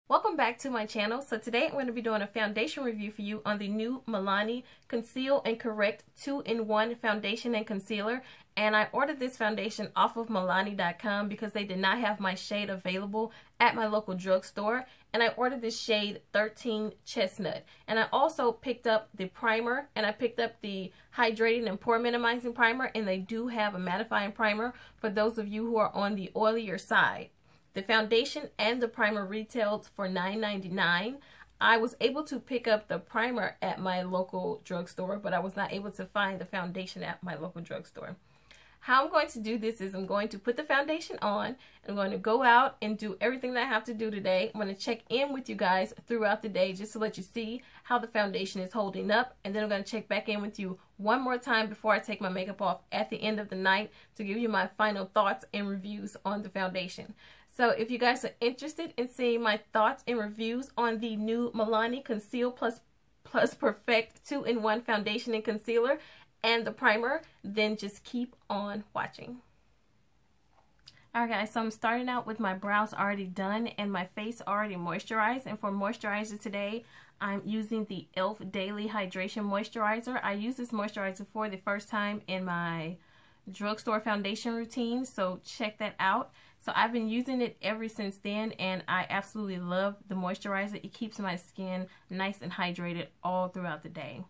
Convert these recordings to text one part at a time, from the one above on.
Welcome back to my channel. So today I'm going to be doing a foundation review for you on the new Milani Conceal and Correct 2-in-1 foundation and concealer. And I ordered this foundation off of Milani.com because they did not have my shade available at my local drugstore. And I ordered this shade 13 Chestnut. And I also picked up the primer, and I picked up the hydrating and pore minimizing primer, and they do have a mattifying primer for those of you who are on the oilier side. The foundation and the primer retailed for $9.99. I was able to pick up the primer at my local drugstore, but I was not able to find the foundation at my local drugstore. How I'm going to do this is I'm going to put the foundation on. I'm going to go out and do everything that I have to do today. I'm going to check in with you guys throughout the day just to let you see how the foundation is holding up. And then I'm going to check back in with you one more time before I take my makeup off at the end of the night to give you my final thoughts and reviews on the foundation. So if you guys are interested in seeing my thoughts and reviews on the new Milani Conceal Plus Perfect 2-in-1 foundation and concealer and the primer, then just keep on watching. Alright guys, so I'm starting out with my brows already done and my face already moisturized. And for moisturizer today, I'm using the e.l.f. Daily Hydration Moisturizer. I used this moisturizer for the first time in my drugstore foundation routine, so check that out. So I've been using it ever since then, and I absolutely love the moisturizer. It keeps my skin nice and hydrated all throughout the day.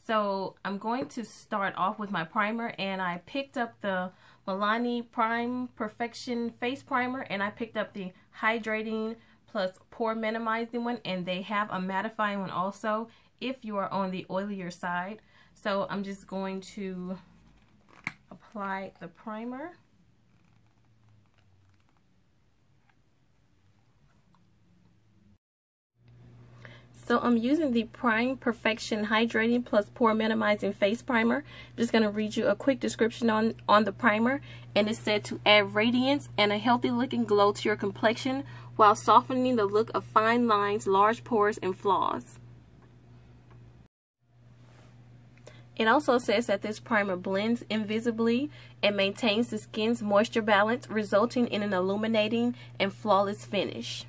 So I'm going to start off with my primer, and I picked up the Milani Prime Perfection Face Primer, and I picked up the Hydrating Plus Pore Minimizing one, and they have a mattifying one also if you are on the oilier side. So I'm just going to apply the primer. So I'm using the Prime Perfection Hydrating Plus Pore Minimizing Face Primer. I'm just going to read you a quick description on the primer. And it said to add radiance and a healthy looking glow to your complexion while softening the look of fine lines, large pores, and flaws. It also says that this primer blends invisibly and maintains the skin's moisture balance, resulting in an illuminating and flawless finish.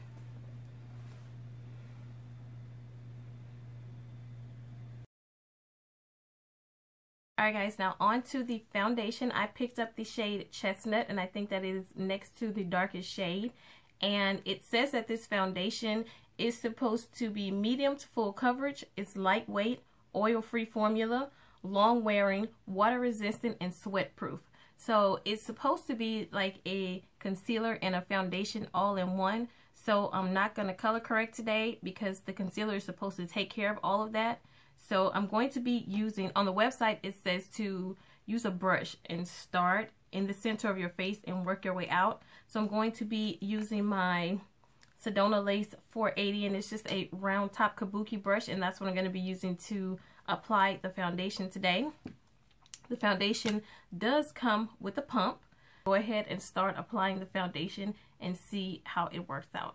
Alright guys, now on to the foundation. I picked up the shade Chestnut, and I think that is next to the darkest shade. And it says that this foundation is supposed to be medium to full coverage. It's lightweight, oil-free formula, long-wearing, water-resistant, and sweat-proof. So it's supposed to be like a concealer and a foundation all in one. So I'm not going to color correct today because the concealer is supposed to take care of all of that. So I'm going to be using, on the website it says to use a brush and start in the center of your face and work your way out. So I'm going to be using my Dania Lanese 480, and it's just a round top kabuki brush, and that's what I'm going to be using to apply the foundation today. The foundation does come with a pump. Go ahead and start applying the foundation and see how it works out.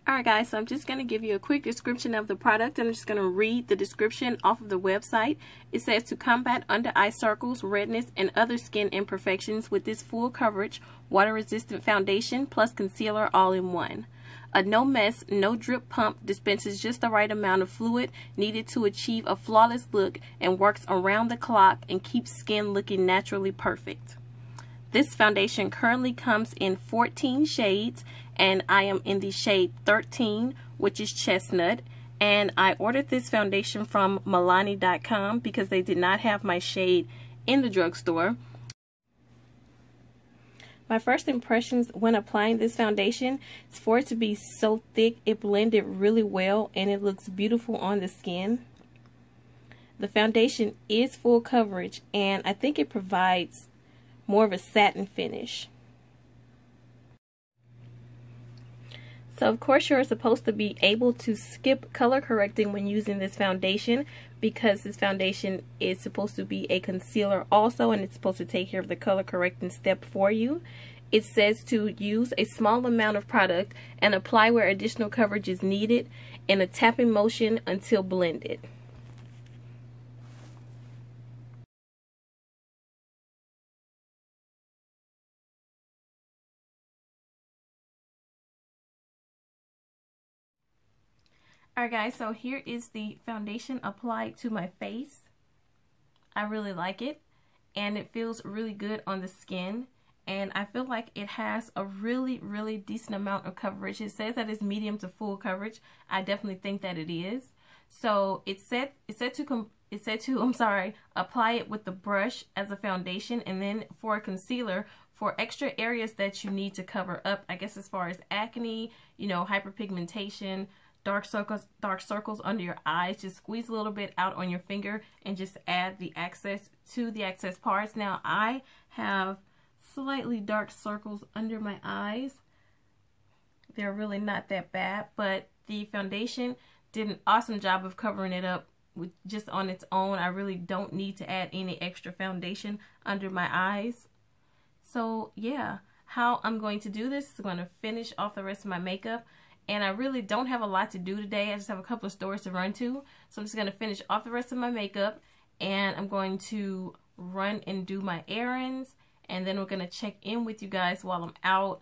Alright guys, so I'm just going to give you a quick description of the product, and I'm just going to read the description off of the website. It says to combat under eye circles, redness, and other skin imperfections with this full coverage, water resistant foundation plus concealer all in one. A no mess, no drip pump dispenses just the right amount of fluid needed to achieve a flawless look and works around the clock and keeps skin looking naturally perfect. This foundation currently comes in 14 shades, and I am in the shade 13, which is Chestnut. And I ordered this foundation from Milani.com because they did not have my shade in the drugstore. My first impressions when applying this foundation is for it to be so thick, it blended really well and it looks beautiful on the skin. The foundation is full coverage, and I think it provides more of a satin finish. So of course you're supposed to be able to skip color correcting when using this foundation, because this foundation is supposed to be a concealer also, and it's supposed to take care of the color correcting step for you. It says to use a small amount of product and apply where additional coverage is needed in a tapping motion until blended. Alright guys, so here is the foundation applied to my face. I really like it, and it feels really good on the skin, and I feel like it has a really decent amount of coverage. It says that it's medium to full coverage. I definitely think that it is. So it said to apply it with the brush as a foundation, and then for a concealer for extra areas that you need to cover up, I guess as far as acne, you know, hyperpigmentation, dark circles under your eyes. Just squeeze a little bit out on your finger and just add the excess to the excess parts. Now I have slightly dark circles under my eyes. They're really not that bad, but the foundation did an awesome job of covering it up with just on its own. I really don't need to add any extra foundation under my eyes. So yeah, how I'm going to do this is I'm going to finish off the rest of my makeup. And I really don't have a lot to do today. I just have a couple of stores to run to. So I'm just going to finish off the rest of my makeup, and I'm going to run and do my errands. And then we're going to check in with you guys while I'm out.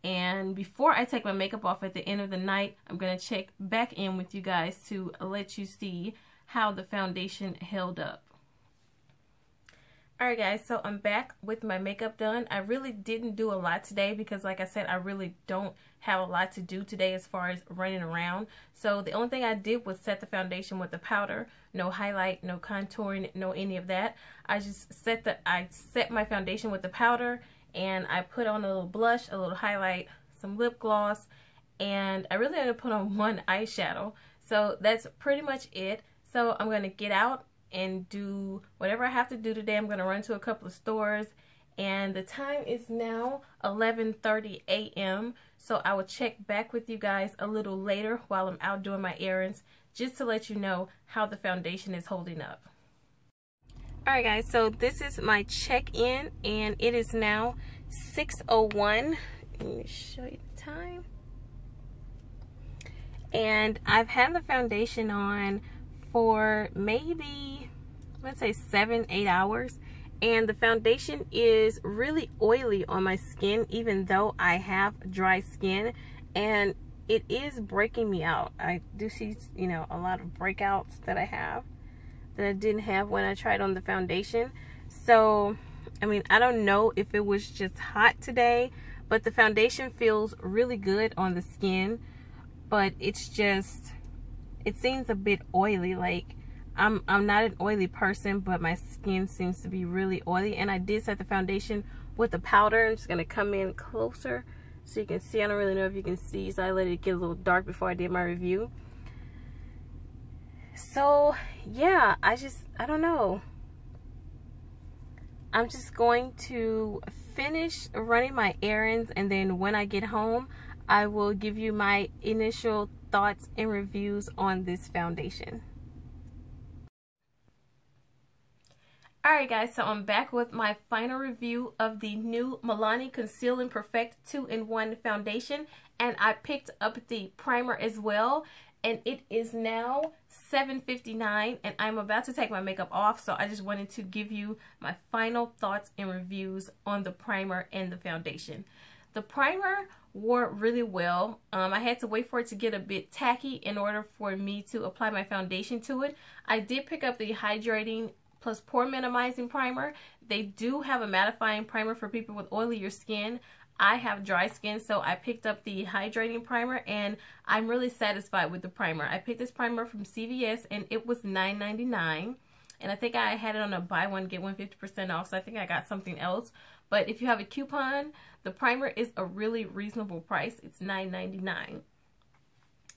And before I take my makeup off at the end of the night, I'm going to check back in with you guys to let you see how the foundation held up. Alright guys, so I'm back with my makeup done. I really didn't do a lot today because, like I said, I really don't have a lot to do today as far as running around. So the only thing I did was set the foundation with the powder. No highlight, no contouring, no any of that. I just set my foundation with the powder, and I put on a little blush, a little highlight, some lip gloss, and I really only put on one eyeshadow. So that's pretty much it. So I'm going to get out and do whatever I have to do today. I'm going to run to a couple of stores, and the time is now 11:30 a.m. So I will check back with you guys a little later while I'm out doing my errands, just to let you know how the foundation is holding up. Alright guys, so this is my check-in, and it is now 6:01. Let me show you the time. And I've had the foundation on for maybe, let's say 7-8 hours, and the foundation is really oily on my skin, even though I have dry skin, and it is breaking me out. I do see, you know, a lot of breakouts that I have that I didn't have when I tried on the foundation. So I mean, I don't know if it was just hot today, but the foundation feels really good on the skin, but it's just, it seems a bit oily. Like I'm not an oily person, but my skin seems to be really oily. And I did set the foundation with the powder. I'm just gonna come in closer so you can see. I don't really know if you can see, so I let it get a little dark before I did my review. So yeah, I don't know. I'm just going to finish running my errands, and then when I get home, I will give you my initial thoughts and reviews on this foundation. Alright guys, so I'm back with my final review of the new Milani Conceal and Perfect 2-in-1 foundation, and I picked up the primer as well, and it is now $7.59, and I'm about to take my makeup off, so I just wanted to give you my final thoughts and reviews on the primer and the foundation. The primer wore really well. I had to wait for it to get a bit tacky in order for me to apply my foundation to it. I did pick up the Hydrating Plus Pore Minimizing Primer. They do have a mattifying primer for people with oilier skin. I have dry skin, so I picked up the hydrating primer, and I'm really satisfied with the primer. I picked this primer from CVS, and it was $9.99, and I think I had it on a buy one get one 50% off, so I think I got something else. But if you have a coupon, the primer is a really reasonable price. It's $9.99.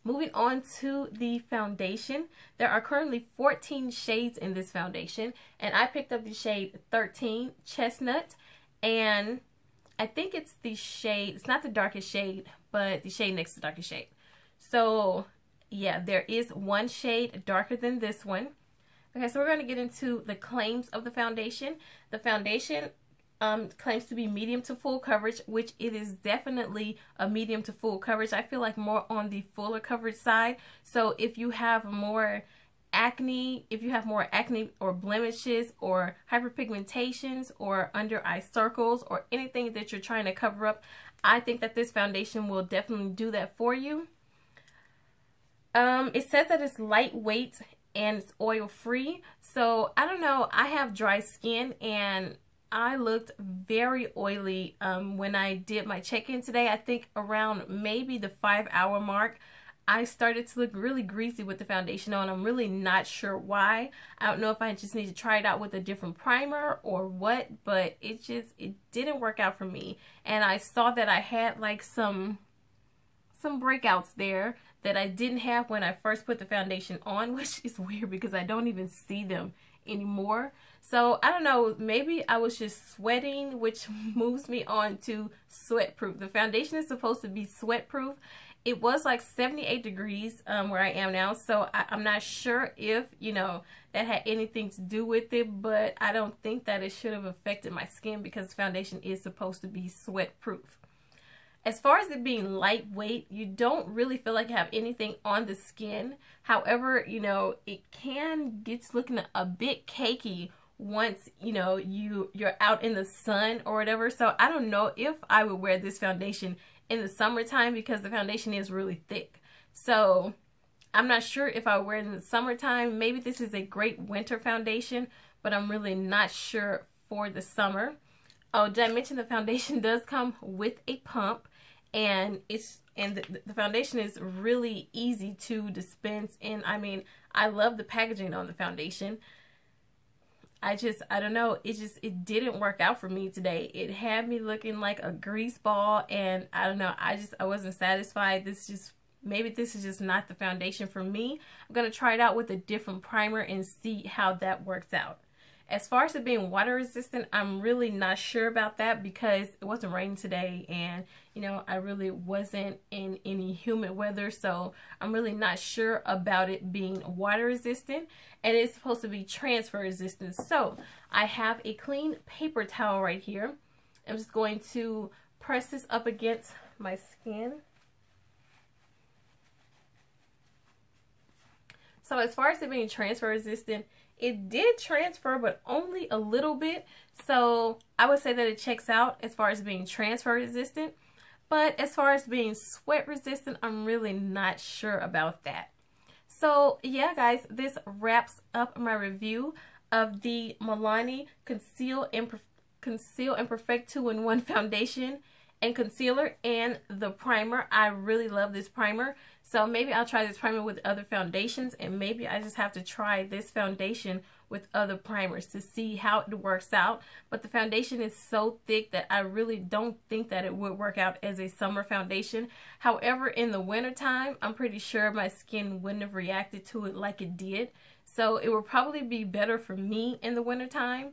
Moving on to the foundation, there are currently 14 shades in this foundation, and I picked up the shade 13 Chestnut, and I think it's the shade, it's not the darkest shade, but the shade next to the darkest shade. So yeah, there is one shade darker than this one. Okay, so we're going to get into the claims of the foundation. The foundation claims to be medium to full coverage, which it is definitely a medium to full coverage. I feel like more on the fuller coverage side. So if you have more acne, or blemishes or hyperpigmentations or under eye circles or anything that you're trying to cover up, I think that this foundation will definitely do that for you. It says that it's lightweight and it's oil free. So I don't know, I have dry skin and I looked very oily when I did my check-in today. I think around maybe the 5-hour mark, I started to look really greasy with the foundation on. I'm really not sure why. I don't know if I just need to try it out with a different primer or what, but it didn't work out for me. And I saw that I had like some breakouts there that I didn't have when I first put the foundation on, which is weird because I don't even see them anymore. So I don't know, maybe I was just sweating, which moves me on to sweat proof. The foundation is supposed to be sweat proof. It was like 78 degrees where I am now, so I'm not sure if, you know, that had anything to do with it, but I don't think that it should have affected my skin because the foundation is supposed to be sweat proof. As far as it being lightweight, you don't really feel like you have anything on the skin. However, you know, it can get looking a bit cakey once, you know, you're out in the sun or whatever. So I don't know if I would wear this foundation in the summertime because the foundation is really thick. So I'm not sure if I would wear it in the summertime. Maybe this is a great winter foundation, but I'm really not sure for the summer. Oh, did I mention the foundation does come with a pump, and the foundation is really easy to dispense. And I mean, I love the packaging on the foundation. I don't know, it didn't work out for me today. It had me looking like a grease ball, and I don't know, I wasn't satisfied. Maybe this is just not the foundation for me. I'm gonna try it out with a different primer and see how that works out. As far as it being water resistant, I'm really not sure about that because it wasn't raining today, and you know, I really wasn't in any humid weather, so I'm really not sure about it being water resistant. And it's supposed to be transfer resistant. So I have a clean paper towel right here. I'm just going to press this up against my skin. So as far as it being transfer resistant, it did transfer, but only a little bit. So I would say that it checks out as far as being transfer resistant. But as far as being sweat resistant, I'm really not sure about that. So yeah, guys, this wraps up my review of the Milani Conceal and Perfect 2-in-1 foundation and concealer and the primer. I really love this primer. So maybe I'll try this primer with other foundations, and maybe I just have to try this foundation with other primers to see how it works out. But the foundation is so thick that I really don't think that it would work out as a summer foundation. However, in the wintertime, I'm pretty sure my skin wouldn't have reacted to it like it did. So it would probably be better for me in the wintertime.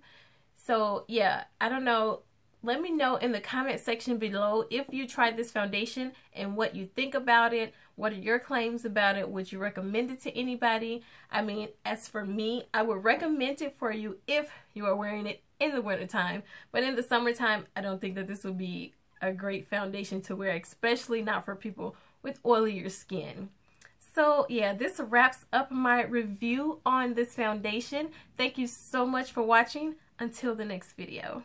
So yeah, I don't know. Let me know in the comment section below if you tried this foundation and what you think about it. What are your claims about it? Would you recommend it to anybody? I mean, as for me, I would recommend it for you if you are wearing it in the wintertime. But in the summertime, I don't think that this would be a great foundation to wear, especially not for people with oilier skin. So yeah, this wraps up my review on this foundation. Thank you so much for watching. Until the next video.